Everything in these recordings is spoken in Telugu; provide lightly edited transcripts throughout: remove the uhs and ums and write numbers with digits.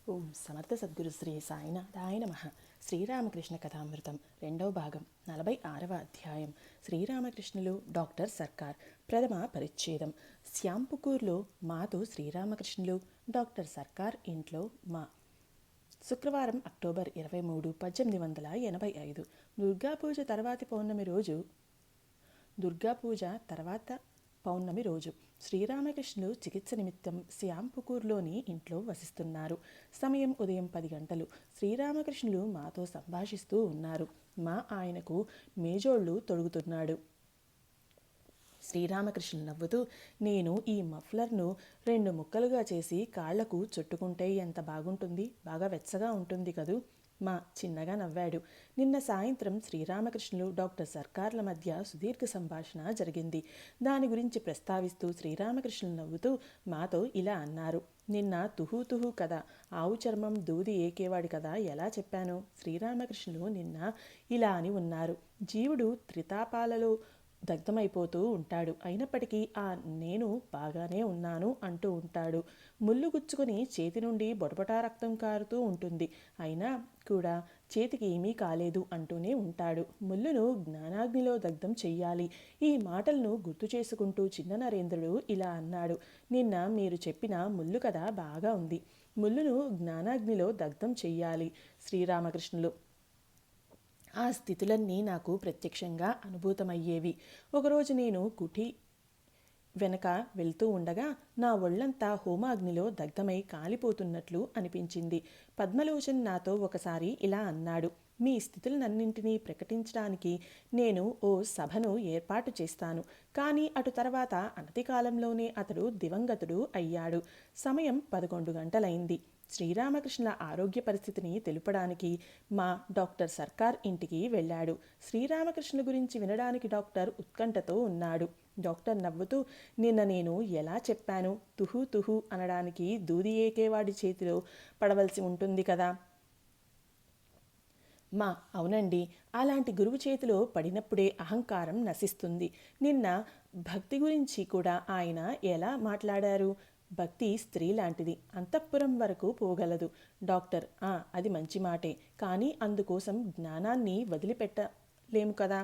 ఓం సమర్థ సద్గురు శ్రీ సాయినాథాయ నమః. శ్రీరామకృష్ణ కథామృతం 2వ భాగం 46వ అధ్యాయం. శ్రీరామకృష్ణులు డాక్టర్ సర్కార్. ప్రథమ పరిచ్ఛేదం. శ్యాంపుకూర్లో మాతో శ్రీరామకృష్ణులు డాక్టర్ సర్కార్ ఇంట్లో మా. శుక్రవారం అక్టోబర్ 23, 1885. దుర్గాపూజ తర్వాత పౌర్ణమి రోజు శ్రీరామకృష్ణులు చికిత్స నిమిత్తం శ్యాంపుకూర్లోని ఇంట్లో వసిస్తున్నారు. సమయం ఉదయం 10 గంటలు. శ్రీరామకృష్ణులు మాతో సంభాషిస్తూ ఉన్నారు. మా ఆయనకు మేజోళ్ళు తొడుగుతున్నాడు. శ్రీరామకృష్ణులు నవ్వుతూ, నేను ఈ మఫ్లర్ను 2 ముక్కలుగా చేసి కాళ్లకు చుట్టుకుంటే ఎంత బాగుంటుంది, బాగా వెచ్చగా ఉంటుంది కదూ. మా చిన్నగా నవ్వాడు. నిన్న సాయంత్రం శ్రీరామకృష్ణులు డాక్టర్ సర్కార్ల మధ్య సుదీర్ఘ సంభాషణ జరిగింది. దాని గురించి ప్రస్తావిస్తూ శ్రీరామకృష్ణులు నవ్వుతూ మాతో ఇలా అన్నారు. నిన్న తుహూ కదా, ఆవు చర్మం దూది ఏకేవాడి కదా ఎలా చెప్పాను. శ్రీరామకృష్ణులు నిన్న ఇలా అని ఉన్నారు. జీవుడు త్రితాపాలలో దగ్ధమైపోతూ ఉంటాడు. అయినప్పటికీ నేను బాగానే ఉన్నాను అంటూ ఉంటాడు. ముళ్ళు గుచ్చుకొని చేతి నుండి బొటబొటా రక్తం కారుతూ ఉంటుంది. అయినా కూడా చేతికి ఏమీ కాలేదు అంటూనే ఉంటాడు. ముళ్ళును జ్ఞానాగ్నిలో దగ్ధం చెయ్యాలి. ఈ మాటలను గుర్తు చేసుకుంటూ చిన్న నరేంద్రుడు ఇలా అన్నాడు. నిన్న మీరు చెప్పిన ముళ్ళు కథ బాగా ఉంది. ముళ్ళును జ్ఞానాగ్నిలో దగ్ధం చెయ్యాలి. శ్రీరామకృష్ణులు ఆ స్థితులన్నీ నాకు ప్రత్యక్షంగా అనుభూతమయ్యేవి. ఒకరోజు నేను కుటి వెనక వెళ్తూ ఉండగా నా ఒళ్లంతా హోమాగ్నిలో దగ్ధమై కాలిపోతున్నట్లు అనిపించింది. పద్మలోచన్ నాతో ఒకసారి ఇలా అన్నాడు. మీ స్థితులనన్నింటినీ ప్రకటించడానికి నేను ఓ సభను ఏర్పాటు చేస్తాను. కానీ అటు తర్వాత అనతి కాలంలోనే అతడు దివంగతుడు అయ్యాడు. సమయం 11 గంటలైంది. శ్రీరామకృష్ణుల ఆరోగ్య పరిస్థితిని తెలుపడానికి మా డాక్టర్ సర్కార్ ఇంటికి వెళ్ళాడు. శ్రీరామకృష్ణ గురించి వినడానికి డాక్టర్ ఉత్కంఠతో ఉన్నాడు. డాక్టర్ నవ్వుతూ, నిన్న నేను ఎలా చెప్పాను, తుహు అనడానికి దూది ఏకేవాడి చేతిలో పడవలసి ఉంటుంది కదా. మా అవునండి, అలాంటి గురువు చేతిలో పడినప్పుడే అహంకారం నశిస్తుంది. నిన్న భక్తి గురించి కూడా ఆయన ఎలా మాట్లాడారు. భక్తి స్త్రీ లాంటిది, అంతఃపురం వరకు పోగలదు. డాక్టర్ అది మంచి మాటే, కానీ అందుకోసం జ్ఞానాన్ని వదిలిపెట్టలేము కదా.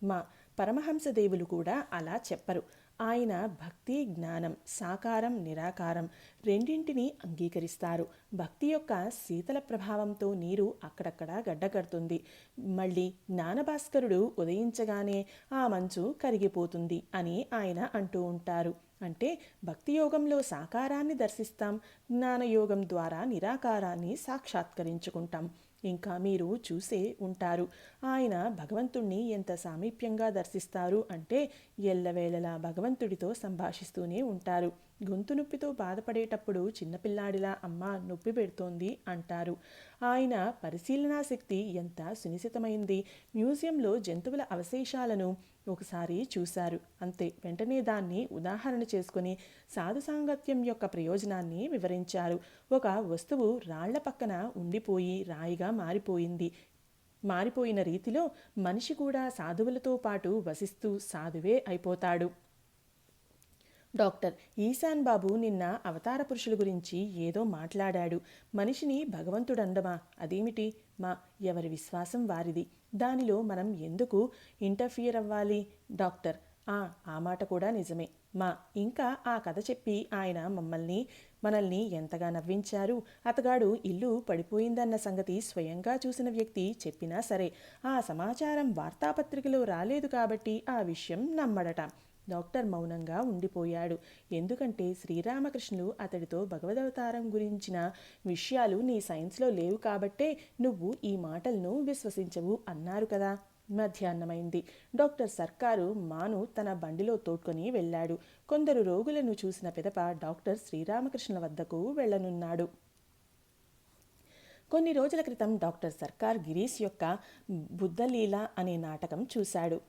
మా పరమహంసదేవులు కూడా అలా చెప్పరు. ఆయన భక్తి జ్ఞానం, సాకారం నిరాకారం రెండింటినీ అంగీకరిస్తారు. భక్తి యొక్క శీతల ప్రభావంతో నీరు అక్కడక్కడ గడ్డకడుతుంది. మళ్ళీ జ్ఞానభాస్కరుడు ఉదయించగానే ఆ మంచు కరిగిపోతుంది అని ఆయన అంటూ ఉంటారు. అంటే భక్తియోగంలో సాకారాన్ని దర్శిస్తాం, జ్ఞానయోగం ద్వారా నిరాకారాన్ని సాక్షాత్కరించుకుంటాం. ఇంకా మీరు చూసే ఉంటారు, ఆయన భగవంతుణ్ణి ఎంత సామీప్యంగా దర్శిస్తారు అంటే ఎల్లవేళలా భగవంతుడితో సంభాషిస్తూనే ఉంటారు. గొంతు నొప్పితో బాధపడేటప్పుడు చిన్నపిల్లాడిలా అమ్మ నొప్పి పెడుతోంది అంటారు. ఆయన పరిశీలనా శక్తి ఎంత సునిశితమైంది. మ్యూజియంలో జంతువుల అవశేషాలను ఒకసారి చూశారు, అంతే. వెంటనే దాన్ని ఉదాహరణ చేసుకుని సాధు సాంగత్యం యొక్క ప్రయోజనాన్ని వివరించారు. ఒక వస్తువు రాళ్ల పక్కన ఉండిపోయి రాయిగా మారిపోయిన రీతిలో మనిషి కూడా సాధువులతో పాటు వసిస్తూ సాధువే అయిపోతాడు. డాక్టర్ ఈశాన్ బాబు నిన్న అవతార పురుషుల గురించి ఏదో మాట్లాడాడు. మనిషిని భగవంతుడండమా, అదేమిటి. మా ఎవరి విశ్వాసం వారిది. దానిలో మనం ఎందుకు ఇంటర్ఫియర్ అవ్వాలి. డాక్టర్ ఆ మాట కూడా నిజమే. మా ఇంకా ఆ కథ చెప్పి ఆయన మనల్ని ఎంతగా నవ్వించారు. అతగాడు ఇల్లు పడిపోయిందన్న సంగతి స్వయంగా చూసిన వ్యక్తి చెప్పినా సరే ఆ సమాచారం వార్తాపత్రికలో రాలేదు కాబట్టి ఆ విషయం నమ్మడట. డాక్టర్ మౌనంగా ఉండిపోయాడు. ఎందుకంటే శ్రీరామకృష్ణులు అతడితో భగవదవతారం గురించిన విషయాలు నీ సైన్స్లో లేవు కాబట్టే నువ్వు ఈ మాటలను విశ్వసించవు అన్నారు కదా. మధ్యాహ్నమైంది. డాక్టర్ సర్కారు మాను తన బండిలో తోడ్కొని వెళ్ళాడు. కొందరు రోగులను చూసిన పిదప డాక్టర్ శ్రీరామకృష్ణుల వద్దకు వెళ్ళనున్నాడు. కొన్ని రోజుల క్రితం డాక్టర్ సర్కార్ గిరీష్ యొక్క బుద్ధలీల అనే నాటకం చూశాడు.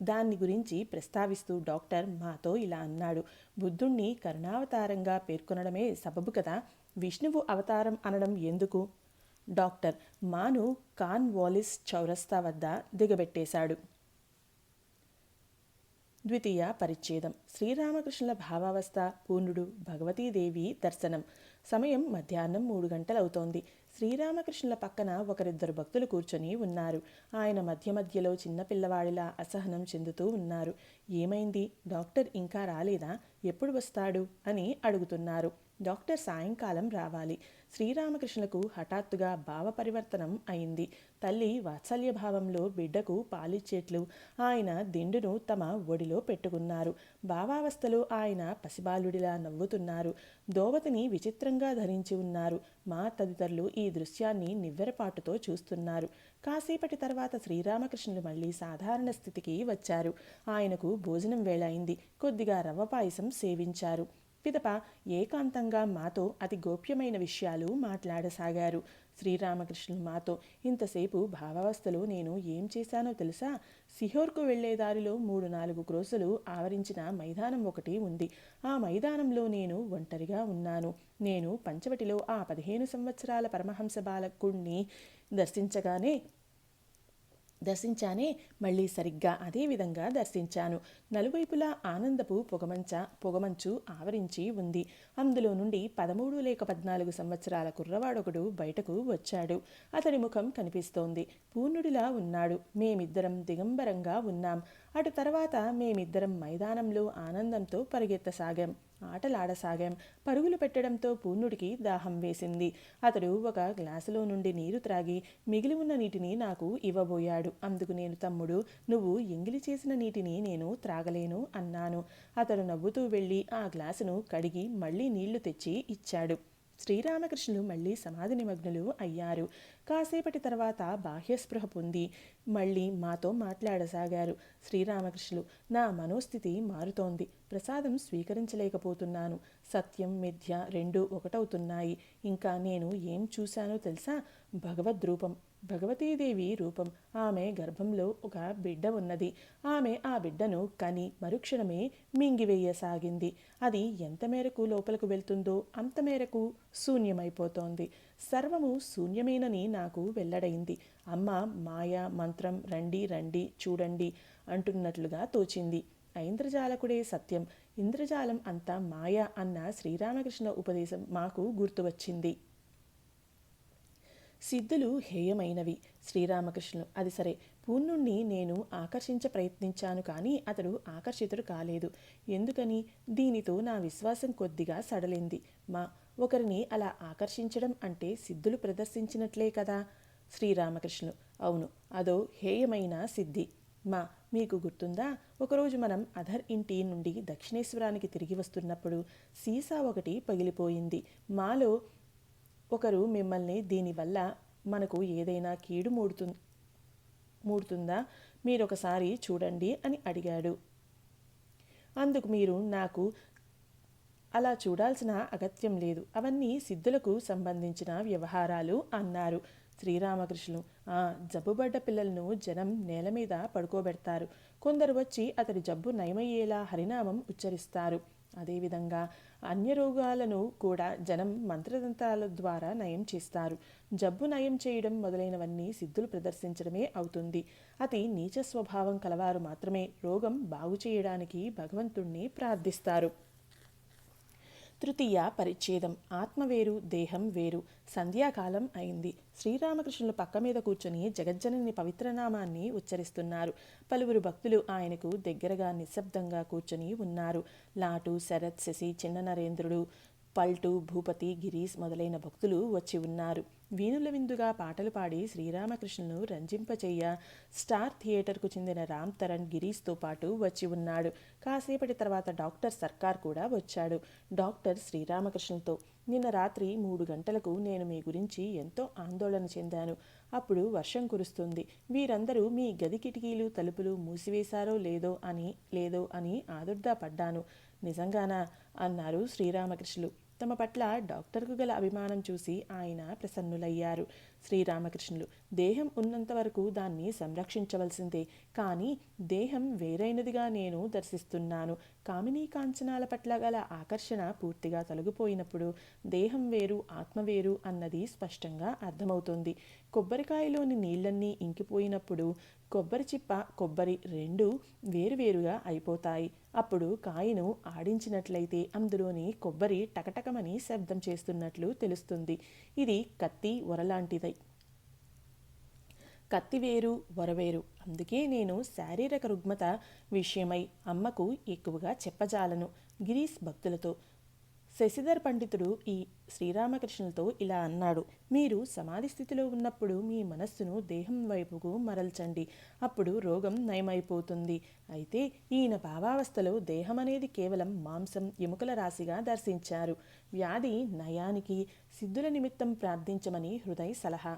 దాన్ని గురించి ప్రస్తావిస్తూ డాక్టర్ మాతో ఇలా అన్నాడు. బుద్ధుణ్ణి కరుణావతారంగా పేర్కొనడమే సబబు కదా, విష్ణువు అవతారం అనడం ఎందుకు. డాక్టర్ మాను కాన్ వాలిస్ చౌరస్తా వద్ద దిగబెట్టేశాడు. ద్వితీయ పరిచ్ఛేదం. శ్రీరామకృష్ణుల భావావస్థ, పూర్ణుడు, భగవతీదేవి దర్శనం. సమయం మధ్యాహ్నం 3 గంటలవుతోంది. శ్రీరామకృష్ణుల పక్కన ఒకరిద్దరు భక్తులు కూర్చొని ఉన్నారు. ఆయన మధ్య మధ్యలో చిన్నపిల్లవాడిలా అసహనం చెందుతూ ఉన్నారు. ఏమైంది? డాక్టర్ ఇంకా రాలేదా? ఎప్పుడు వస్తాడు అని అడుగుతున్నారు. డాక్టర్ సాయంకాలం రావాలి. శ్రీరామకృష్ణులకు హఠాత్తుగా భావ పరివర్తనం అయింది. తల్లి వాత్సల్యభావంలో బిడ్డకు పాలిచ్చేట్లు ఆయన దిండును తమ ఒడిలో పెట్టుకున్నారు. భావావస్థలో ఆయన పసిబాలుడిలా నవ్వుతున్నారు. దోవతిని విచిత్రంగా ధరించి ఉన్నారు. మా తదితరులు ఈ దృశ్యాన్ని నివ్వెరపాటుతో చూస్తున్నారు. కాసేపటి తర్వాత శ్రీరామకృష్ణులు మళ్ళీ సాధారణ స్థితికి వచ్చారు. ఆయనకు భోజనం వేళ అయింది. కొద్దిగా రవ్వ పాయసం సేవించారు. పిదప ఏకాంతంగా మాతో అతి గోప్యమైన విషయాలు మాట్లాడసాగారు. శ్రీరామకృష్ణులు మాతో, ఇంతసేపు భావావస్థలో నేను ఏం చేశానో తెలుసా? సిహోర్కు వెళ్లే దారిలో 3-4 క్రోసులు ఆవరించిన మైదానం ఒకటి ఉంది. ఆ మైదానంలో నేను ఒంటరిగా ఉన్నాను. నేను పంచవటిలో ఆ 15 సంవత్సరాల పరమహంస బాలకుణ్ణి దర్శించానే, మళ్ళీ సరిగ్గా అదే విధంగా దర్శించాను. నలువైపులా ఆనందపు పొగమంచు ఆవరించి ఉంది. అందులో నుండి 13 లేక 14 సంవత్సరాల కుర్రవాడొకడు బయటకు వచ్చాడు. అతడి ముఖం కనిపిస్తోంది. పూర్ణుడిలా ఉన్నాడు. మేమిద్దరం దిగంబరంగా ఉన్నాం. అటు తర్వాత మేమిద్దరం మైదానంలో ఆనందంతో పరిగెత్తసాగాం, ఆటలాడసాగాం. పరుగులు పెట్టడంతో పూర్ణుడికి దాహం వేసింది. అతడు ఒక గ్లాసులో నుండి నీరు త్రాగి మిగిలి ఉన్న నీటిని నాకు ఇవ్వబోయాడు. అందుకు నేను, తమ్ముడు, నువ్వు ఎంగిలి చేసిన నీటిని నేను త్రాగలేను అన్నాను. అతడు నవ్వుతూ వెళ్ళి ఆ గ్లాసును కడిగి మళ్ళీ నీళ్లు తెచ్చి ఇచ్చాడు. శ్రీరామకృష్ణులు మళ్ళీ సమాధి నిమగ్నులు అయ్యారు. కాసేపటి తర్వాత బాహ్యస్పృహ పొంది మళ్ళీ మాతో మాట్లాడసాగారు. శ్రీరామకృష్ణులు, నా మనోస్థితి మారుతోంది. ప్రసాదం స్వీకరించలేకపోతున్నాను. సత్యం మిథ్య రెండూ ఒకటవుతున్నాయి. ఇంకా నేను ఏం చూశానో తెలుసా? భగవద్రూపం, భగవతీదేవి రూపం. ఆమె గర్భంలో ఒక బిడ్డ ఉన్నది. ఆమె ఆ బిడ్డను కని మరుక్షణమే మింగివేయసాగింది. అది ఎంత మేరకు లోపలకు వెళ్తుందో అంత మేరకు శూన్యమైపోతోంది. సర్వము శూన్యమేనని నాకు వెల్లడైంది. అమ్మ మాయ మంత్రం, రండి రండి చూడండి అంటున్నట్లుగా తోచింది. ఐంద్రజాలకుడే సత్యం, ఇంద్రజాలం అంతా మాయ అన్న శ్రీరామకృష్ణ ఉపదేశం మాకు గుర్తువచ్చింది. సిద్ధులు హేయమైనవి. శ్రీరామకృష్ణులు, అది సరే, పూర్ణుణ్ణి నేను ప్రయత్నించాను కానీ అతడు ఆకర్షితుడు కాలేదు. ఎందుకని? దీనితో నా విశ్వాసం కొద్దిగా సడలింది. ఒకరిని అలా ఆకర్షించడం అంటే సిద్ధులు ప్రదర్శించినట్లే కదా? శ్రీరామకృష్ణులు, అవును, అదో హేయమైన సిద్ధి. మీకు గుర్తుందా? ఒకరోజు మనం అధర్ ఇంటి నుండి దక్షిణేశ్వరానికి తిరిగి వస్తున్నప్పుడు సీసా ఒకటి పగిలిపోయింది. మాలో ఒకరు మిమ్మల్ని దీనివల్ల మనకు ఏదైనా కీడు మూడుతుందా, మీరొకసారి చూడండి అని అడిగాడు. అందుకు మీరు, నాకు అలా చూడాల్సిన అగత్యం లేదు, అవన్నీ సిద్ధులకు సంబంధించిన వ్యవహారాలు అన్నారు. శ్రీరామకృష్ణులు, జబ్బుబడ్డ పిల్లలను జనం నేల మీద పడుకోబెడతారు. కొందరు వచ్చి అతడి జబ్బు నయమయ్యేలా హరినామం ఉచ్చరిస్తారు. అదేవిధంగా అన్య రోగాలను కూడా జనం మంత్రతంత్రాల ద్వారా నయం చేస్తారు. జబ్బు నయం చేయడం మొదలైనవన్నీ సిద్ధులు ప్రదర్శించడమే అవుతుంది. అతి నీచ స్వభావం కలవారు మాత్రమే రోగం బాగు చేయడానికి భగవంతుణ్ణి ప్రార్థిస్తారు. తృతీయ పరిచ్ఛేదం. ఆత్మ వేరు, దేహం వేరు. సంధ్యాకాలం అయింది. శ్రీరామకృష్ణులు పక్క మీద కూర్చొని జగజ్జనని పవిత్రనామాన్ని ఉచ్చరిస్తున్నారు. పలువురు భక్తులు ఆయనకు దగ్గరగా నిశ్శబ్దంగా కూర్చొని ఉన్నారు. లాటు, శరత్, శశి, చిన్న నరేంద్రుడు, పల్టు, భూపతి, గిరీష్ మొదలైన భక్తులు వచ్చి ఉన్నారు. వీణుల విందుగా పాటలు పాడి శ్రీరామకృష్ణును రంజింపచేయ స్టార్ థియేటర్కు చెందిన రామ్ తరణ్ గిరీష్తో పాటు వచ్చి ఉన్నాడు. కాసేపటి తర్వాత డాక్టర్ సర్కార్ కూడా వచ్చాడు. డాక్టర్ శ్రీరామకృష్ణులతో, నిన్న రాత్రి 3 గంటలకు నేను మీ గురించి ఎంతో ఆందోళన చెందాను. అప్పుడు వర్షం కురుస్తుంది. వీరందరూ మీ గది కిటికీలు తలుపులు మూసివేశారో లేదో అని ఆదుర్దా పడ్డాను. నిజంగానా అన్నారు శ్రీరామకృష్ణులు. తమ పట్ల డాక్టర్కు గల అభిమానం చూసి ఆయన ప్రసన్నులయ్యారు. శ్రీరామకృష్ణులు, దేహం ఉన్నంత వరకు దాన్ని సంరక్షించవలసిందే, కానీ దేహం వేరైనదిగా నేను దర్శిస్తున్నాను. కామినీ కాంచనాల పట్ల గల ఆకర్షణ పూర్తిగా తొలగిపోయినప్పుడు దేహం వేరు, ఆత్మ వేరు అన్నది స్పష్టంగా అర్థమవుతుంది. కొబ్బరికాయలోని నీళ్లన్నీ ఇంకిపోయినప్పుడు కొబ్బరి చిప్ప, కొబ్బరి రెండూ వేరువేరుగా అయిపోతాయి. అప్పుడు కాయను ఆడించినట్లయితే అందులోని కొబ్బరి టకటకమని శబ్దం చేస్తున్నట్లు తెలుస్తుంది. ఇది కత్తి వరలాంటిదై. కత్తి వేరు వరవేరు. అందుకే నేను శారీరక రుగ్మత విషయమై అమ్మకు ఎక్కువగా చెప్పజాలను. గిరీష్ భక్తులతో. శశిధర్ పండితుడు ఈ శ్రీరామకృష్ణులతో ఇలా అన్నాడు. మీరు సమాధి స్థితిలో ఉన్నప్పుడు మీ మనస్సును దేహం వైపుకు మరల్చండి. అప్పుడు రోగం నయమైపోతుంది. అయితే ఈయన భావావస్థలో దేహం అనేది కేవలం మాంసం ఎముకల రాశిగా దర్శించారు. వ్యాధి నయానికి సిద్ధుల నిమిత్తం ప్రార్థించమని హృదయ్ సలహా.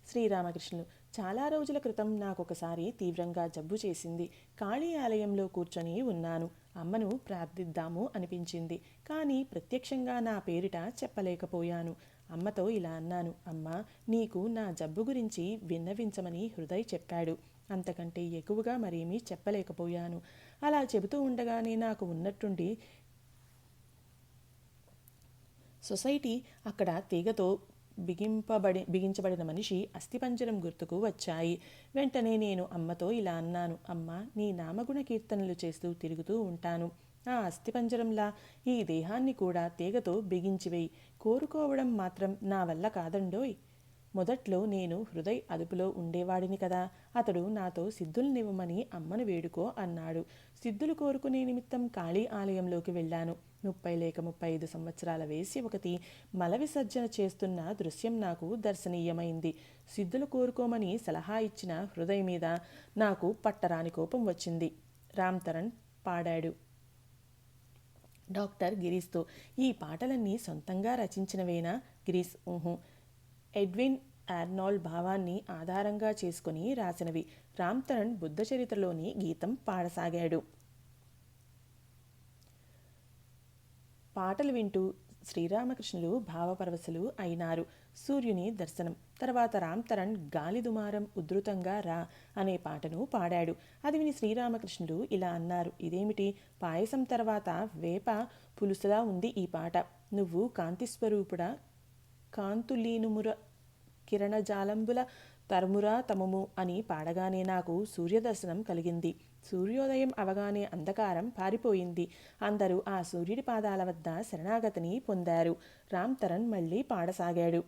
శ్రీరామకృష్ణులు. చాలా రోజుల క్రితం నాకొకసారి తీవ్రంగా జబ్బు చేసింది. కాళీ ఆలయంలో కూర్చొని ఉన్నాను. అమ్మను ప్రార్థిద్దాము అనిపించింది. కానీ ప్రత్యక్షంగా నా పేరిట చెప్పలేకపోయాను. అమ్మతో ఇలా అన్నాను. అమ్మా, నీకు నా జబ్బు గురించి విన్నవించమని హృదయ్ చెప్పాడు. అంతకంటే ఎక్కువగా మరేమీ చెప్పలేకపోయాను. అలా చెబుతూ ఉండగానే నాకు ఉన్నట్టుండి సొసైటీ అక్కడ తీగతో బిగించబడిన మనిషి అస్థిపంజరం గుర్తుకు వచ్చాయి. వెంటనే నేను అమ్మతో ఇలా అన్నాను. అమ్మ, నీ నామగుణ కీర్తనలు చేస్తూ తిరుగుతూ ఉంటాను. ఆ అస్థిపంజరంలా ఈ దేహాన్ని కూడా తీగతో బిగించివేయి. కోరుకోవడం మాత్రం నా వల్ల కాదండోయ్. మొదట్లో నేను హృదయ్ అదుపులో ఉండేవాడిని కదా. అతడు నాతో సిద్ధులనివ్వమని అమ్మను వేడుకో అన్నాడు. సిద్ధులు కోరుకునే నిమిత్తం కాళీ ఆలయంలోకి వెళ్ళాను. 30 లేక 35 సంవత్సరాల వేసి ఒకటి మల విసర్జన చేస్తున్న దృశ్యం నాకు దర్శనీయమైంది. సిద్ధులు కోరుకోమని సలహా ఇచ్చిన హృదయ్ మీద నాకు పట్టరాని కోపం వచ్చింది. రామ్ తరణ్ పాడాడు. డాక్టర్ గిరీష్తో. ఈ పాటలన్నీ సొంతంగా రచించినవేనా? గిరీష్. ఊహు. ఎడ్విన్ ఆర్నాల్డ్ భావాన్ని ఆధారంగా చేసుకుని రాసినవి. రామ్ తరణ్ బుద్ధ చరిత్రలోని గీతం పాడసాగాడు. పాటలు వింటూ శ్రీరామకృష్ణులు భావపరవశులు అయినారు. సూర్యుని దర్శనం. తర్వాత రామ్ తరణ్ గాలి దుమారం ఉధృతంగా రా అనే పాటను పాడాడు. అది విని శ్రీరామకృష్ణులు ఇలా అన్నారు. ఇదేమిటి? పాయసం తర్వాత వేప పులుసులా ఉంది ఈ పాట. నువ్వు కాంతిస్వరూపుడా, కాంతులీనుముర కిరణజాలంబుల తరుమురా తమము అని పాడగానే నాకు సూర్యదర్శనం కలిగింది. సూర్యోదయం అవగానే అంధకారం పారిపోయింది. అందరూ ఆ సూర్యుడి పాదాల వద్ద శరణాగతిని పొందారు. రామ్ తరణ్ మళ్ళీ పాడసాగాడు.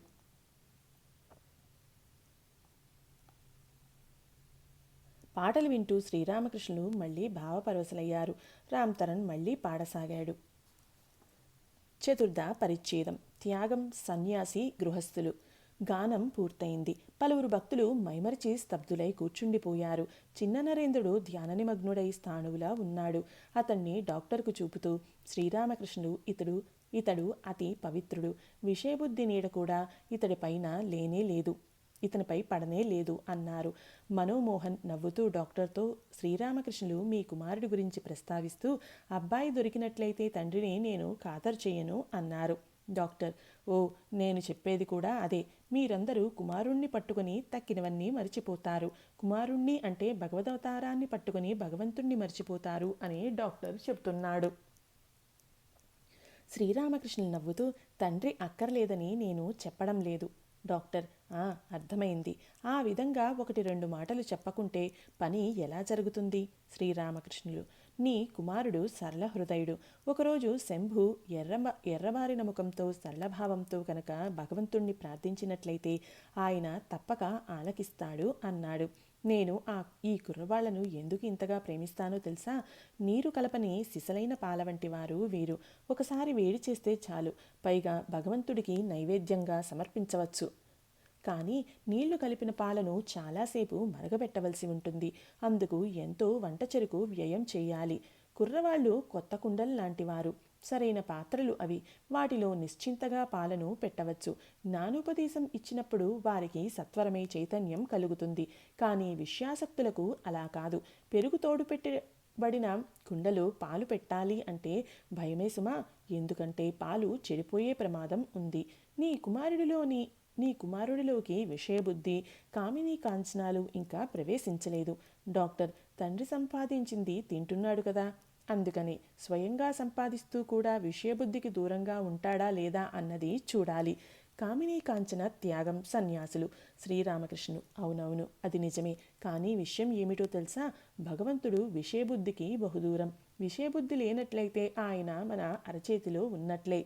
పాటలు వింటూ శ్రీరామకృష్ణులు మళ్ళీ భావపరవశులయ్యారు. రామ్ తరణ్ మళ్ళీ పాడసాగాడు. చతుర్థ పరిచ్ఛేదం. త్యాగం, సన్యాసి, గృహస్థులు. గానం పూర్తయింది. పలువురు భక్తులు మైమరిచి స్తబ్దులై కూర్చుండిపోయారు. చిన్న నరేంద్రుడు ధ్యాన నిమగ్నుడై స్థాణువులా ఉన్నాడు. అతన్ని డాక్టర్కు చూపుతూ శ్రీరామకృష్ణులు ఇతడు అతి పవిత్రుడు. విషయబుద్ధి నీడ కూడా ఇతనిపై పడనే లేదు అన్నారు. మనోమోహన్ నవ్వుతూ డాక్టర్తో, శ్రీరామకృష్ణులు మీ కుమారుడి గురించి ప్రస్తావిస్తూ, అబ్బాయి దొరికినట్లయితే తండ్రిని నేను ఖాతరు చేయను అన్నారు. డాక్టర్. ఓ, నేను చెప్పేది కూడా అదే. మీరందరూ కుమారుణ్ణి పట్టుకుని తక్కినవన్నీ మర్చిపోతారు. కుమారుణ్ణి అంటే భగవదవతారాన్ని పట్టుకుని భగవంతుణ్ణి మర్చిపోతారు అని డాక్టర్ చెప్తున్నాడు. శ్రీరామకృష్ణులు నవ్వుతూ, తండ్రి అక్కర్లేదని నేను చెప్పడం లేదు. డాక్టర్. అర్థమైంది. ఆ విధంగా 1-2 మాటలు చెప్పకుంటే పని ఎలా జరుగుతుంది? శ్రీరామకృష్ణులు. నీ కుమారుడు సరళ హృదయుడు. ఒకరోజు శంభు ఎర్రబారిన ముఖంతో సరళభావంతో కనుక భగవంతుణ్ణి ప్రార్థించినట్లయితే ఆయన తప్పక ఆలకిస్తాడు అన్నాడు. నేను ఈ కుర్రవాళ్లను ఎందుకు ఇంతగా ప్రేమిస్తానో తెలుసా? నీరు కలపని సిసలైన పాల వంటి వారు వీరు. ఒకసారి వేడి చేస్తే చాలు, పైగా భగవంతుడికి నైవేద్యంగా సమర్పించవచ్చు. కానీ నీళ్లు కలిపిన పాలను చాలాసేపు మరగబెట్టవలసి ఉంటుంది. అందుకు ఎంతో వంట చెరుకు వ్యయం చేయాలి. కుర్రవాళ్ళు కొత్త కుండలు లాంటివారు. సరైన పాత్రలు అవి. వాటిలో నిశ్చింతగా పాలను పెట్టవచ్చు. జ్ఞానోపదేశం ఇచ్చినప్పుడు వారికి సత్వరమే చైతన్యం కలుగుతుంది. కానీ విషయాసక్తులకు అలా కాదు. పెరుగు తోడు పెట్టబడిన కుండలో పాలు పెట్టాలి అంటే భయమే సుమా. ఎందుకంటే పాలు చెడిపోయే ప్రమాదం ఉంది. నీ కుమారుడిలోకి విషయబుద్ధి, కామినీ కాంచనాలు ఇంకా ప్రవేశించలేదు. డాక్టర్. తండ్రి సంపాదించింది తింటున్నాడు కదా, అందుకని స్వయంగా సంపాదిస్తూ కూడా విషయబుద్ధికి దూరంగా ఉంటాడా లేదా అన్నది చూడాలి. కామినీ కాంచన త్యాగం సన్యాసులు. శ్రీరామకృష్ణుడు: అవునవును, అది నిజమే. కానీ విషయం ఏమిటో తెలుసా? భగవంతుడు విషయబుద్ధికి బహుదూరం. విషయబుద్ధి లేనట్లయితే ఆయన మన అరచేతిలో ఉన్నట్లే.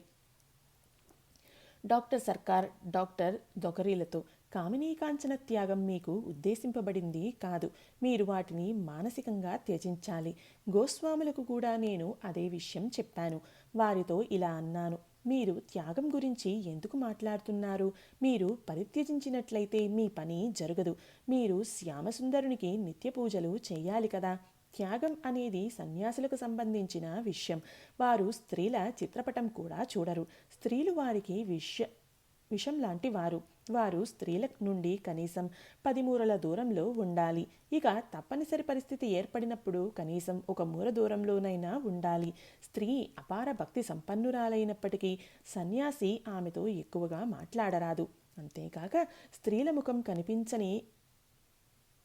డాక్టర్ సర్కార్ డాక్టర్ దొకరీలతో: కామినీ కాంచన త్యాగం మీకు ఉద్దేశింపబడింది కాదు. మీరు వాటిని మానసికంగా త్యజించాలి. గోస్వాములకు కూడా నేను అదే విషయం చెప్పాను. వారితో ఇలా అన్నాను: మీరు త్యాగం గురించి ఎందుకు మాట్లాడుతున్నారు? మీరు పరిత్యజించినట్లయితే మీ పని జరగదు. మీరు శ్యామసుందరునికి నిత్య పూజలు చేయాలి కదా. త్యాగం అనేది సన్యాసులకు సంబంధించిన విషయం. వారు స్త్రీల చిత్రపటం కూడా చూడరు. స్త్రీలు వారికి విషం లాంటి వారు. వారు స్త్రీల నుండి కనీసం 10 మూరల దూరంలో ఉండాలి. ఇక తప్పనిసరి పరిస్థితి ఏర్పడినప్పుడు కనీసం 1 మూర దూరంలోనైనా ఉండాలి. స్త్రీ అపార భక్తి సంపన్నురాలైనప్పటికీ సన్యాసి ఆమెతో ఎక్కువగా మాట్లాడరాదు. అంతేకాక స్త్రీల ముఖం కనిపించని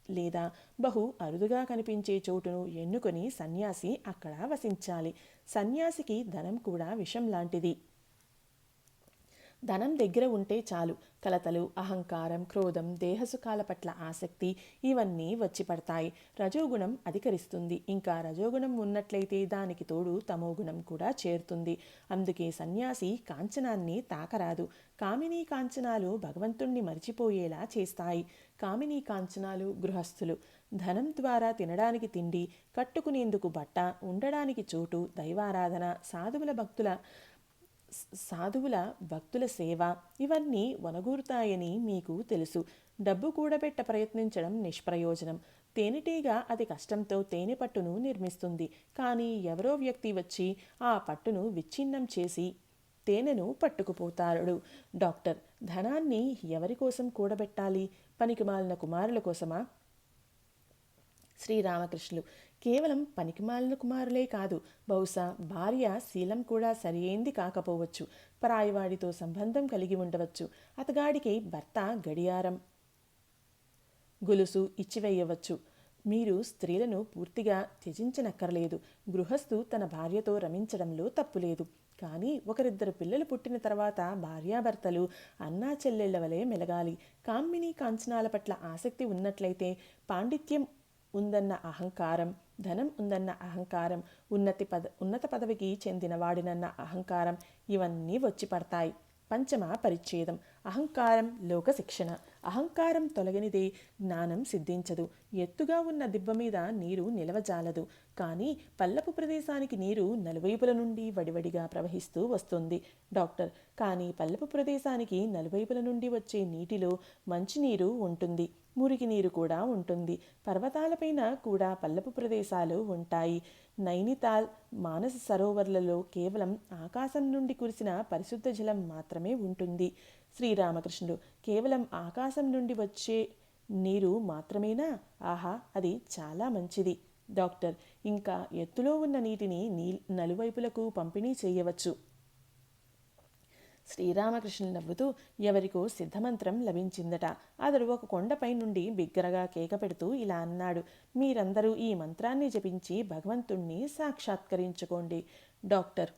లేదా బహు అరుదుగా కనిపించే చోటును ఎన్నుకొని సన్యాసి అక్కడ వసించాలి. సన్యాసికి ధనం కూడా విషం లాంటిది. ధనం దగ్గర ఉంటే చాలు కలతలు, అహంకారం, క్రోధం, దేహసుఖాల పట్ల ఆసక్తి ఇవన్నీ వచ్చి పడతాయి. రజోగుణం అధికరిస్తుంది. ఇంకా రజోగుణం ఉన్నట్లయితే దానికి తోడు తమోగుణం కూడా చేరుతుంది. అందుకే సన్యాసి కాంచనాన్ని తాకరాదు. కామినీ కాంచనాలు భగవంతుణ్ణి మరిచిపోయేలా చేస్తాయి. కామినీ కాంచనాలు గృహస్థులు. ధనం ద్వారా తినడానికి తిండి, కట్టుకునేందుకు బట్ట, ఉండడానికి చోటు, దైవారాధన, సాధువుల భక్తుల సేవ ఇవన్నీ వనగూరుతాయని మీకు తెలుసు. డబ్బు కూడబెట్ట ప్రయత్నించడం నిష్ప్రయోజనం. తేనెటీగ అతి కష్టంతో తేనె పట్టును నిర్మిస్తుంది. కానీ ఎవరో వ్యక్తి వచ్చి ఆ పట్టును విచ్ఛిన్నం చేసి తేనెను పట్టుకుపోతాడు. డాక్టర్: ధనాన్ని ఎవరి కోసం కూడబెట్టాలి? పనికిమాలిన కుమారుల కోసమా? శ్రీరామకృష్ణులు: కేవలం పనికిమాలిన కుమారులే కాదు, బహుశా భార్య శీలం కూడా సరియైంది కాకపోవచ్చు. పరాయివాడితో సంబంధం కలిగి ఉండవచ్చు. అతగాడికి భర్త గడియారం, గొలుసు ఇచ్చివేయవచ్చు. మీరు స్త్రీలను పూర్తిగా త్యజించనక్కర్లేదు. గృహస్థు తన భార్యతో రమించడంలో తప్పులేదు. కానీ ఒకరిద్దరు పిల్లలు పుట్టిన తర్వాత భార్యాభర్తలు అన్నా చెల్లెళ్ల వలె మెలగాలి. కామినీ కాంచనాల పట్ల ఆసక్తి ఉన్నట్లయితే పాండిత్యం ఉందన్న అహంకారం, ధనం ఉందన్న అహంకారం, ఉన్నత పదవికి చెందిన వాడినన్న అహంకారం ఇవన్నీ వచ్చి పడతాయి. పంచమ పరిచ్ఛేదం: అహంకారం లోక శిక్షణ. అహంకారం తొలగినిదే జ్ఞానం సిద్ధించదు. ఎత్తుగా ఉన్న దిబ్బ మీద నీరు నిలవజాలదు. కానీ పల్లపు ప్రదేశానికి నీరు నలువైపుల నుండి వడివడిగా ప్రవహిస్తూ వస్తుంది. డాక్టర్: కానీ పల్లపు ప్రదేశానికి నలువైపుల నుండి వచ్చే నీటిలో మంచినీరు ఉంటుంది, మురికి నీరు కూడా ఉంటుంది. పర్వతాలపైన కూడా పల్లపు ప్రదేశాలు ఉంటాయి. నైనితాల్, మానస సరోవర్లలో కేవలం ఆకాశం నుండి కురిసిన పరిశుద్ధ జలం మాత్రమే ఉంటుంది. శ్రీరామకృష్ణుడు: కేవలం ఆకాశం నుండి వచ్చే నీరు మాత్రమేనా? ఆహా, అది చాలా మంచిది. డాక్టర్: ఇంకా ఎత్తులో ఉన్న నీటిని నలువైపులకు పంపిణీ చేయవచ్చు. శ్రీరామకృష్ణులు నవ్వుతూ ఎవరికో సిద్ధమంత్రం లభించిందట. అతడు ఒక కొండపై నుండి బిగ్గరగా కేక పెడుతూ ఇలా అన్నాడు: మీరందరూ ఈ మంత్రాన్ని జపించి భగవంతుణ్ణి సాక్షాత్కరించుకోండి. డాక్టర్: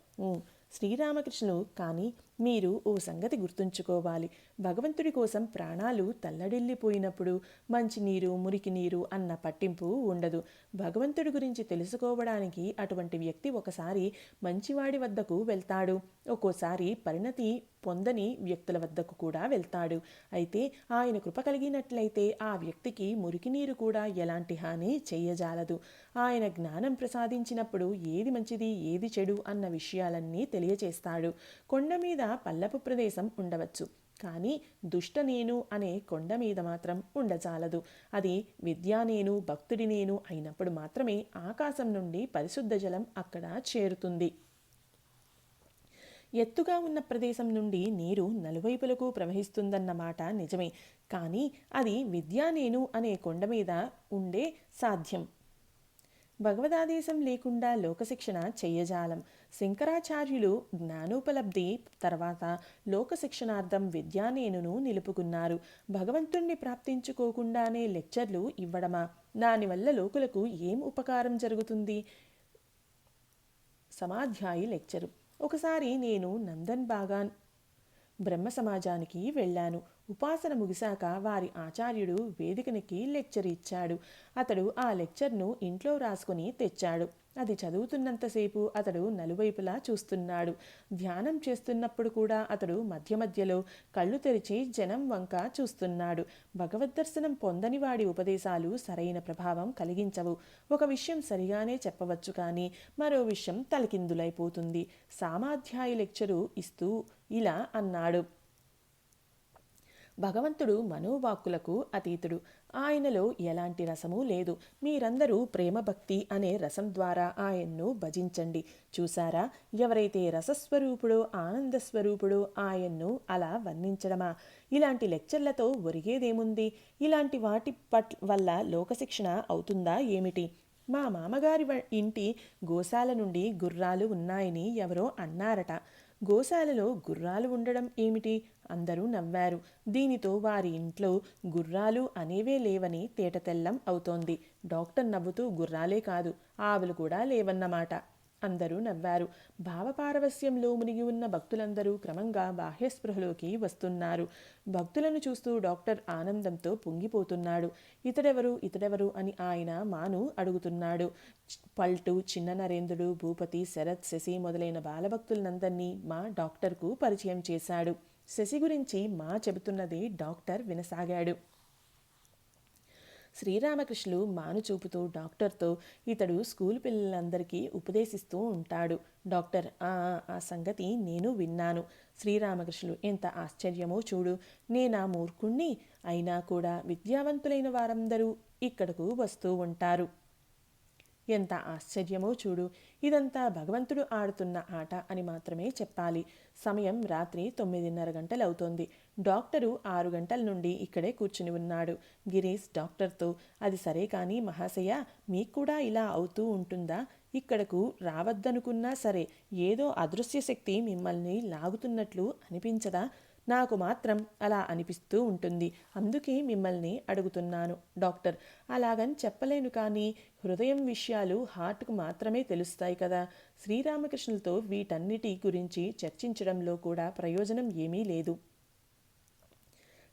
శ్రీరామకృష్ణులు: కానీ మీరు ఓ సంగతి గుర్తుంచుకోవాలి. భగవంతుడి కోసం ప్రాణాలు తల్లడిల్లిపోయినప్పుడు మంచినీరు, మురికి నీరు అన్న పట్టింపు ఉండదు. భగవంతుడి గురించి తెలుసుకోవడానికి అటువంటి వ్యక్తి ఒకసారి మంచివాడి వద్దకు వెళ్తాడు, ఒక్కోసారి పరిణతి పొందని వ్యక్తుల వద్దకు కూడా వెళ్తాడు. అయితే ఆయన కృప కలిగినట్లయితే ఆ వ్యక్తికి మురికి నీరు కూడా ఎలాంటి హాని చెయ్యజాలదు. ఆయన జ్ఞానం ప్రసాదించినప్పుడు ఏది మంచిది, ఏది చెడు అన్న విషయాలన్నీ తెలియచేస్తాడు. కొండ మీద పల్లపు ప్రదేశం ఉండవచ్చు, కానీ దుష్ట నేను అనే కొండ మీద మాత్రం ఉండజాలదు. అది విద్యా నేను, భక్తుడి నేను అయినప్పుడు మాత్రమే ఆకాశం నుండి పరిశుద్ధ జలం అక్కడ చేరుతుంది. ఎత్తుగా ఉన్న ప్రదేశం నుండి నీరు నలువైపులకు ప్రవహిస్తుందన్న మాట నిజమే. కానీ అది విద్యా నేను అనే కొండ మీద ఉండే సాధ్యం. భగవదాదేశం లేకుండా లోకశిక్షణ చెయ్యజాలం. శంకరాచార్యులు జ్ఞానోపలబ్ధి తర్వాత లోకశిక్షణార్థం విద్యానేనును నిలుపుకున్నారు. భగవంతుణ్ణి ప్రాప్తించుకోకుండానే లెక్చర్లు ఇవ్వడమా? దానివల్ల లోకులకు ఏం ఉపకారం జరుగుతుంది? సమాధ్యాయి లెక్చరు. ఒకసారి నేను బ్రహ్మ సమాజానికి వెళ్ళాను. ఉపాసన ముగిశాక వారి ఆచార్యుడు వేదికనికి లెక్చర్ ఇచ్చాడు. అతడు ఆ లెక్చర్ను ఇంట్లో రాసుకుని తెచ్చాడు. అది చదువుతున్నంతసేపు అతడు నలువైపులా చూస్తున్నాడు. ధ్యానం చేస్తున్నప్పుడు కూడా అతడు మధ్య మధ్యలో కళ్ళు తెరిచి జనం వంక చూస్తున్నాడు. భగవద్దర్శనం పొందని వాడి ఉపదేశాలు సరైన ప్రభావం కలిగించవు. ఒక విషయం సరిగానే చెప్పవచ్చు కానీ మరో విషయం తలకిందులైపోతుంది. సామాధ్యాయ లెక్చరు ఇస్తూ ఇలా అన్నాడు. భగవంతుడు మనోవాక్కులకు అతీతుడు. ఆయనలో ఎలాంటి రసమూ లేదు. మీరందరూ ప్రేమభక్తి అనే రసం ద్వారా ఆయన్ను భజించండి. చూసారా, ఎవరైతే రసస్వరూపుడో ఆనందస్వరూపుడో ఆయన్ను అలా వర్ణించడమా? ఇలాంటి లెక్చర్లతో ఒరిగేదేముంది? ఇలాంటి వాటి వల్ల లోకశిక్షణ అవుతుందా ఏమిటి? మా మామగారి ఇంటి గోశాల నుండి గుర్రాలు ఉన్నాయని ఎవరో అన్నారట. గోశాలలో గుర్రాలు ఉండడం ఏమిటి? అందరూ నవ్వారు. దీనితో వారి ఇంట్లో గుర్రాలు అనేవే లేవని తేటతెల్లం అవుతోంది. డాక్టర్ నవ్వుతూ గుర్రాలే కాదు, ఆవులు కూడా లేవన్నమాట. అందరూ నవ్వారు. భావపారవస్యంలో మునిగి ఉన్న భక్తులందరూ క్రమంగా బాహ్యస్పృహలోకి వస్తున్నారు. భక్తులను చూస్తూ డాక్టర్ ఆనందంతో పొంగిపోతున్నాడు. ఇతడెవరు అని ఆయన మాను అడుగుతున్నాడు. పల్టు, చిన్న నరేంద్రుడు, భూపతి, శరత్, శశి మొదలైన బాలభక్తులందరినీ మా డాక్టర్కు పరిచయం చేశాడు. శశి గురించి మా చెబుతున్నది డాక్టర్ వినసాగాడు. శ్రీరామకృష్ణులు మాను చూపుతూ డాక్టర్తో, ఇతడు స్కూల్ పిల్లలందరికీ ఉపదేశిస్తూ ఉంటాడు. డాక్టర్, ఆ సంగతి నేను విన్నాను. శ్రీరామకృష్ణులు, ఎంత ఆశ్చర్యమో చూడు. నేనా మూర్ఖుణ్ణి? అయినా కూడా విద్యావంతులైన వారందరూ ఇక్కడకు వస్తూ ఉంటారు. ఎంత ఆశ్చర్యమో చూడు. ఇదంతా భగవంతుడు ఆడుతున్న ఆట అని మాత్రమే చెప్పాలి. సమయం రాత్రి 9:30 గంటలవుతోంది. డాక్టరు 6 గంటల నుండి ఇక్కడే కూర్చుని ఉన్నాడు. గిరీష్ డాక్టర్తో, అది సరే కానీ మహాశయ, మీకు కూడా ఇలా అవుతూ ఉంటుందా? ఇక్కడకు రావద్దనుకున్నా సరే ఏదో అదృశ్య శక్తి మిమ్మల్ని లాగుతున్నట్లు అనిపించదా? నాకు మాత్రం అలా అనిపిస్తూ ఉంటుంది. అందుకే మిమ్మల్ని అడుగుతున్నాను. డాక్టర్, అలాగని చెప్పలేను కానీ హృదయం విషయాలు హార్ట్కు మాత్రమే తెలుస్తాయి కదా. శ్రీరామకృష్ణులతో వీటన్నిటి గురించి చర్చించడంలో కూడా ప్రయోజనం ఏమీ లేదు.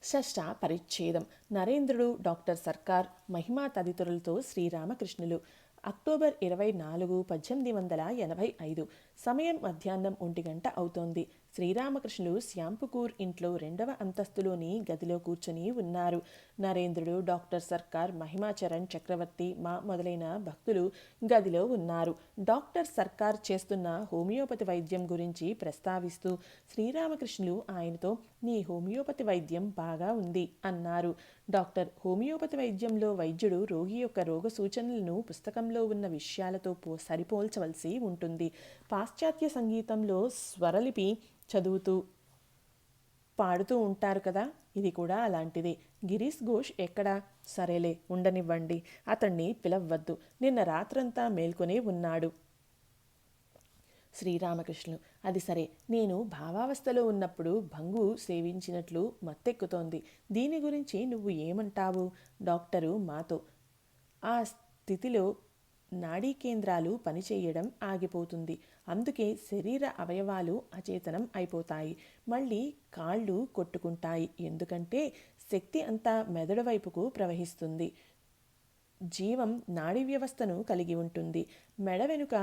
షష్ఠ పరిచ్ఛేదం. నరేంద్రుడు, డాక్టర్ సర్కార్, మహిమా తదితరులతో శ్రీరామకృష్ణులు. అక్టోబర్ 24, 1885. సమయం మధ్యాహ్నం 1 గంట అవుతోంది. శ్రీరామకృష్ణులు శ్యాంపుకూర్ ఇంట్లో 2వ అంతస్తులోని గదిలో కూర్చొని ఉన్నారు. నరేంద్రుడు, డాక్టర్ సర్కార్, మహిమాచరణ్ చక్రవర్తి, మా మొదలైన భక్తులు గదిలో ఉన్నారు. డాక్టర్ సర్కార్ చేస్తున్న హోమియోపతి వైద్యం గురించి ప్రస్తావిస్తూ శ్రీరామకృష్ణులు ఆయనతో, నీ హోమియోపతి వైద్యం బాగా ఉంది అన్నారు. డాక్టర్, హోమియోపతి వైద్యంలో వైద్యుడు రోగి యొక్క రోగ సూచనలను పుస్తకంలో ఉన్న విషయాలతో సరిపోల్చవలసి ఉంటుంది. పాశ్చాత్య సంగీతంలో స్వరలిపి చదువుతూ పాడుతూ ఉంటారు కదా, ఇది కూడా అలాంటిదే. గిరీష్ ఘోష్ ఎక్కడా? సరేలే, ఉండనివ్వండి. అతన్ని పిలవద్దు. నిన్న రాత్రంతా మేల్కొనే ఉన్నాడు. శ్రీరామకృష్ణులు, అది సరే, నేను భావావస్థలో ఉన్నప్పుడు భంగు సేవించినట్లు మత్తెక్కుతోంది. దీని గురించి నువ్వు ఏమంటావు? డాక్టరు మాతో, ఆ స్థితిలో నాడీ కేంద్రాలు పనిచేయడం ఆగిపోతుంది. అందుకే శరీర అవయవాలు అచేతనం అయిపోతాయి. మళ్ళీ కాళ్ళు కొట్టుకుంటాయి. ఎందుకంటే శక్తి అంతా మెదడు వైపుకు ప్రవహిస్తుంది. జీవం నాడీ వ్యవస్థను కలిగి ఉంటుంది. మెడ వెనుక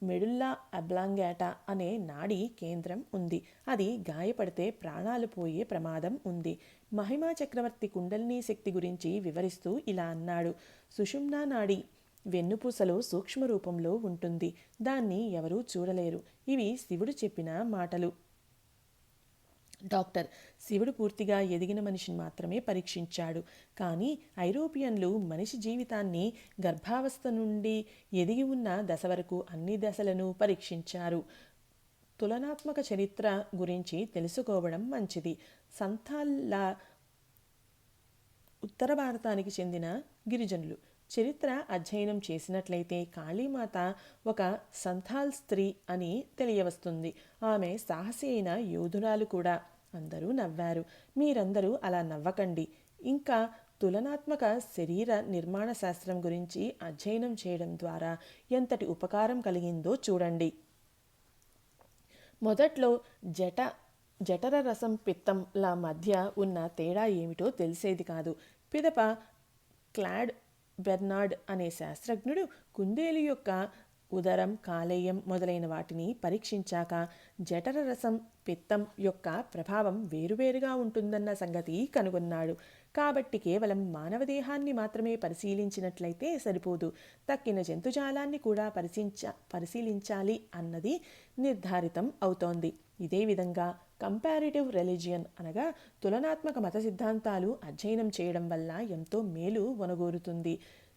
మెడుల్లా అబ్లాంగాటా అనే నాడీ కేంద్రం ఉంది. అది గాయపడితే ప్రాణాలు పోయే ప్రమాదం ఉంది. మహిమా చక్రవర్తి కుండలినీ శక్తి గురించి వివరిస్తూ ఇలా అన్నాడు. సుషుమ్నా నాడి వెన్నుపూసలో సూక్ష్మ రూపంలో ఉంటుంది. దాన్ని ఎవరూ చూడలేరు. ఇవి శివుడు చెప్పిన మాటలు. డాక్టర్, శివుడు పూర్తిగా ఎదిగిన మనిషిని మాత్రమే పరీక్షించాడు. కానీ ఐరోపియన్లు మనిషి జీవితాన్ని గర్భావస్థ నుండి ఎదిగి ఉన్న దశ వరకు అన్ని దశలను పరీక్షించారు. తులనాత్మక చరిత్ర గురించి తెలుసుకోవడం మంచిది. సంథాల్ల ఉత్తర భారతానికి చెందిన గిరిజనులు చరిత్ర అధ్యయనం చేసినట్లయితే కాళీమాత ఒక సంథాల్ స్త్రీ అని తెలియవస్తుంది. ఆమె సాహసి అయిన యోధురాలు కూడా. అందరూ నవ్వారు. మీరందరూ అలా నవ్వకండి. ఇంకా తులనాత్మక శరీర నిర్మాణ శాస్త్రం గురించి అధ్యయనం చేయడం ద్వారా ఎంతటి ఉపకారం కలిగిందో చూడండి. మొదట్లో జట జఠర రసం పిత్తంల మధ్య ఉన్న తేడా ఏమిటో తెలిసేది కాదు. పిదప క్లాడ్ బెర్నార్డ్ అనే శాస్త్రజ్ఞుడు కుందేలు యొక్క ఉదరం, కాలేయం మొదలైన వాటిని పరీక్షించాక జఠర రసం పిత్తం యొక్క ప్రభావం వేరువేరుగా ఉంటుందన్న సంగతి కనుగొన్నాడు. కాబట్టి కేవలం మానవ దేహాన్ని మాత్రమే పరిశీలించినట్లయితే సరిపోదు, తక్కిన జంతుజాలాన్ని కూడా పరిశీలించాలి అన్నది నిర్ధారితం అవుతోంది. ఇదే విధంగా కంపారిటివ్ రిలీజియన్ అనగా తులనాత్మక మత సిద్ధాంతాలు అధ్యయనం చేయడం వల్ల ఎంతో మేలు ఒనగూరుతుంది.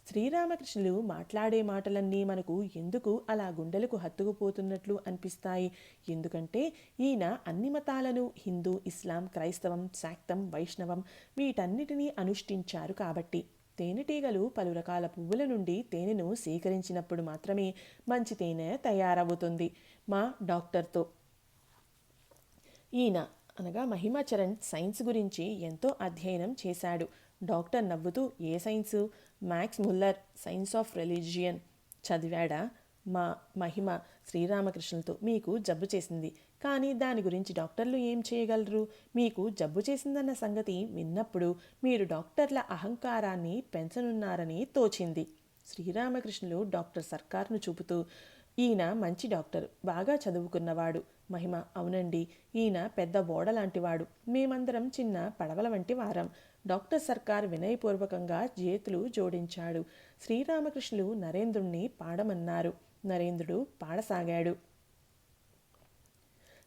శ్రీరామకృష్ణులు మాట్లాడే మాటలన్నీ మనకు ఎందుకు అలా గుండెలకు హత్తుకుపోతున్నట్లు అనిపిస్తాయి? ఎందుకంటే ఈయన అన్ని మతాలను, హిందూ, ఇస్లాం, క్రైస్తవం, శాక్తం, వైష్ణవం వీటన్నిటినీ అనుష్ఠించారు కాబట్టి. తేనెటీగలు పలు రకాల పువ్వుల నుండి తేనెను సేకరించినప్పుడు మాత్రమే మంచి తేనె తయారవుతుంది. మా డాక్టర్తో ఈయన అనగా మహిమాచరణ్ సైన్స్ గురించి ఎంతో అధ్యయనం చేశాడు. డాక్టర్ నవ్వుతూ, ఏ science? Max Muller science of religion చదివాడా? మా మహిమ శ్రీరామకృష్ణులతో, మీకు జబ్బు చేసింది, కానీ దాని గురించి డాక్టర్లు ఏం చేయగలరు? మీకు జబ్బు చేసిందన్న సంగతి విన్నప్పుడు మీరు డాక్టర్ల అహంకారాన్ని పెంచనున్నారని తోచింది. శ్రీరామకృష్ణులు డాక్టర్ సర్కార్ను చూపుతూ, ఈయన మంచి డాక్టర్, బాగా చదువుకున్నవాడు. మహిమ, అవునండి, ఈయన పెద్ద ఓడ లాంటివాడు, మేమందరం చిన్న పడవల వంటి వారం. డాక్టర్ సర్కార్ వినయపూర్వకంగా చేతులు జోడించాడు. శ్రీరామకృష్ణులు నరేంద్రుణ్ణి పాడమన్నారు. నరేంద్రుడు పాడసాగాడు.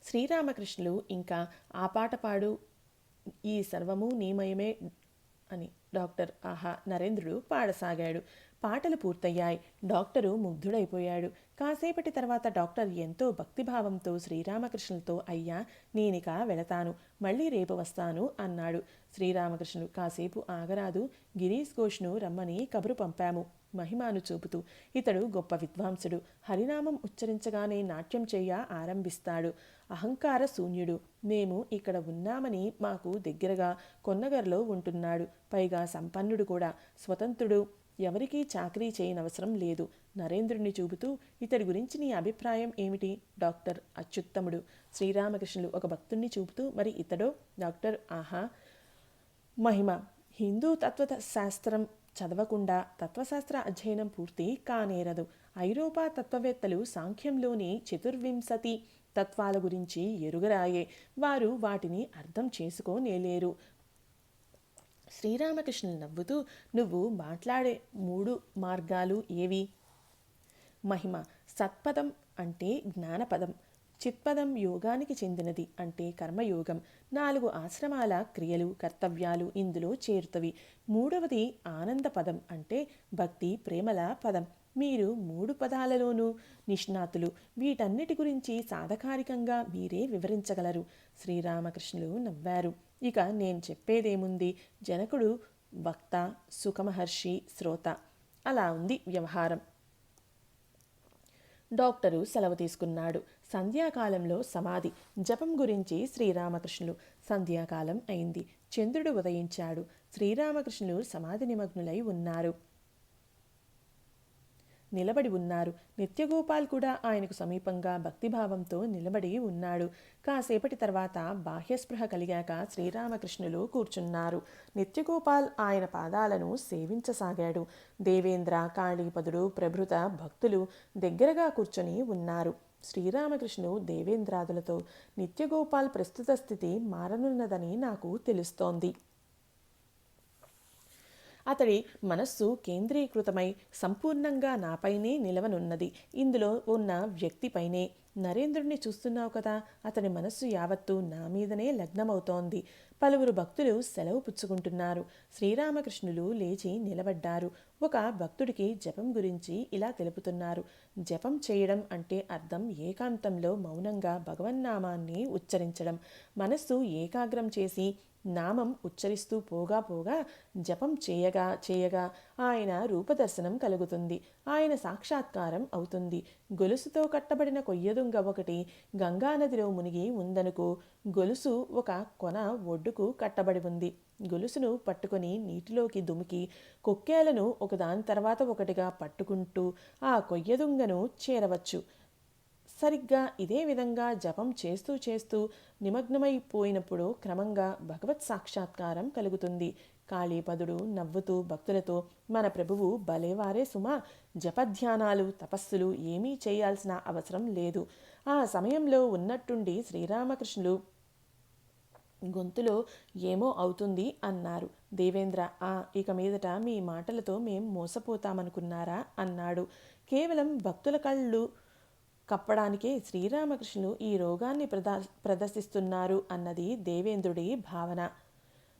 శ్రీరామకృష్ణులు ఇంకా ఆ పాట పాడు, ఈ సర్వము నీమయమే అని డాక్టర్ ఆహా నరేంద్రుడు పాడసాగాడు. పాటలు పూర్తయ్యాయి. డాక్టరు ముగ్ధుడైపోయాడు. కాసేపటి తర్వాత డాక్టర్ ఎంతో భక్తిభావంతో శ్రీరామకృష్ణులతో, అయ్యా, నేనిక వెళతాను, మళ్ళీ రేపు వస్తాను అన్నాడు. శ్రీరామకృష్ణుడు, కాసేపు ఆగరాదు, గిరీష్ ఘోష్ను రమ్మని కబురు పంపాము. మహిమాను చూపుతూ, ఇతడు గొప్ప విద్వాంసుడు, హరినామం ఉచ్చరించగానే నాట్యం చేయ ఆరంభిస్తాడు. అహంకార శూన్యుడు. మేము ఇక్కడ ఉన్నామని మాకు దగ్గరగా కొన్నగర్లో ఉంటున్నాడు. పైగా సంపన్నుడు కూడా, స్వతంత్రుడు, ఎవరికీ చాకరీ చేయనవసరం లేదు. నరేంద్రుణ్ణి చూపుతూ, ఇతడి గురించి నీ అభిప్రాయం ఏమిటి? డాక్టర్, అత్యుత్తముడు. శ్రీరామకృష్ణులు ఒక భక్తుణ్ణి చూపుతూ, మరి ఇతడో? డాక్టర్, ఆహా. మహిమ, హిందూ తత్వశాస్త్రం చదవకుండా తత్వశాస్త్ర అధ్యయనం పూర్తి కానేరదు. ఐరోపా తత్వవేత్తలు సాంఖ్యంలోని 24 తత్వాల గురించి ఎరుగరాయే, వారు వాటిని అర్థం చేసుకోనేలేరు. శ్రీరామకృష్ణులు నవ్వుతూ, నువ్వు మాట్లాడే 3 మార్గాలు ఏవి? మహిమ, సత్పదం అంటే జ్ఞానపదం, చిత్పదం యోగానికి చెందినది అంటే కర్మయోగం, 4 ఆశ్రమాల క్రియలు, కర్తవ్యాలు ఇందులో చేరుతవి. 3వది ఆనంద పదం అంటే భక్తి, ప్రేమల పదం. మీరు 3 పదాలలోనూ నిష్ణాతులు. వీటన్నిటి గురించి సాధకారికంగా మీరే వివరించగలరు. శ్రీరామకృష్ణులు నవ్వారు. ఇక నేను చెప్పేదేముంది? జనకుడు వక్త, సుఖమహర్షి శ్రోత, అలా ఉంది వ్యవహారం. డాక్టరు సెలవు తీసుకున్నాడు. సంధ్యాకాలంలో సమాధి జపం గురించి శ్రీరామకృష్ణులు. సంధ్యాకాలం అయింది. చంద్రుడు ఉదయించాడు. శ్రీరామకృష్ణులు సమాధి నిమగ్నులై నిలబడి ఉన్నారు. నిత్యగోపాల్ కూడా ఆయనకు సమీపంగా భక్తిభావంతో నిలబడి ఉన్నాడు. కాసేపటి తర్వాత బాహ్యస్పృహ కలిగాక శ్రీరామకృష్ణులు కూర్చున్నారు. నిత్యగోపాల్ ఆయన పాదాలను సేవించసాగాడు. దేవేంద్ర, కాళీపదుడు ప్రభృత భక్తులు దగ్గరగా కూర్చొని ఉన్నారు. శ్రీరామకృష్ణుడు దేవేంద్రాదులతో, నిత్యగోపాల్ ప్రస్తుత స్థితి మారనున్నదని నాకు తెలుస్తోంది. అతడి మనస్సు కేంద్రీకృతమై సంపూర్ణంగా నాపైనే నిలవనున్నది. ఇందులో ఉన్న వ్యక్తిపైనే. నరేంద్రుణ్ణి చూస్తున్నావు కదా, అతడి మనస్సు యావత్తూ నా మీదనే లగ్నమవుతోంది. పలువురు భక్తులు సెలవు పుచ్చుకుంటున్నారు. శ్రీరామకృష్ణులు లేచి నిలబడ్డారు. ఒక భక్తుడికి జపం గురించి ఇలా తెలుపుతున్నారు. జపం చేయడం అంటే అర్థం ఏకాంతంలో మౌనంగా భగవన్నామాన్ని ఉచ్చరించడం. మనస్సు ఏకాగ్రం చేసి నామం ఉచ్చరిస్తూ పోగా పోగా జపం చేయగా ఆయన రూపదర్శనం కలుగుతుంది. ఆయన సాక్షాత్కారం అవుతుంది. గొలుసుతో కట్టబడిన కొయ్యదుంగ ఒకటి గంగానదిలో మునిగి ఉందనుకో. గొలుసు ఒక కొన ఒడ్డుకు కట్టబడి ఉంది. గొలుసును పట్టుకొని నీటిలోకి దుమికి కొక్కేలను ఒకదాని తర్వాత ఒకటిగా పట్టుకుంటూ ఆ కొయ్యదుంగను చేరవచ్చు. సరిగ్గా ఇదే విధంగా జపం చేస్తూ చేస్తూ నిమగ్నమైపోయినప్పుడు క్రమంగా భగవత్ సాక్షాత్కారం కలుగుతుంది. కాళీపదుడు నవ్వుతూ భక్తులతో, మన ప్రభువు భలేవారే సుమా, జపధ్యానాలు తపస్సులు ఏమీ చేయాల్సిన అవసరం లేదు. ఆ సమయంలో ఉన్నట్టుండి శ్రీరామకృష్ణులు గొంతులో ఏమో అవుతుంది అన్నారు. దేవేంద్ర, ఇక మీదట మీ మాటలతో మేం మోసపోతామనుకున్నారా అన్నాడు. కేవలం భక్తుల కళ్ళు కప్పడానికే శ్రీరామకృష్ణులు ఈ రోగాన్ని ప్రదర్శిస్తున్నారు అన్నది దేవేంద్రుడి భావన.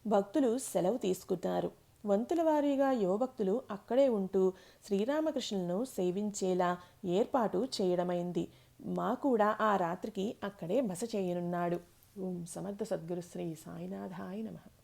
భక్తులు సెలవు తీసుకున్నారు. వంతుల వారీగా యువభక్తులు అక్కడే ఉంటూ శ్రీరామకృష్ణులను సేవించేలా ఏర్పాటు చేయడమైంది. మా కూడా ఆ రాత్రికి అక్కడే బస చేయనున్నాడు. ఓం సమర్థ సద్గురు శ్రీ సాయినాథాయ నమః.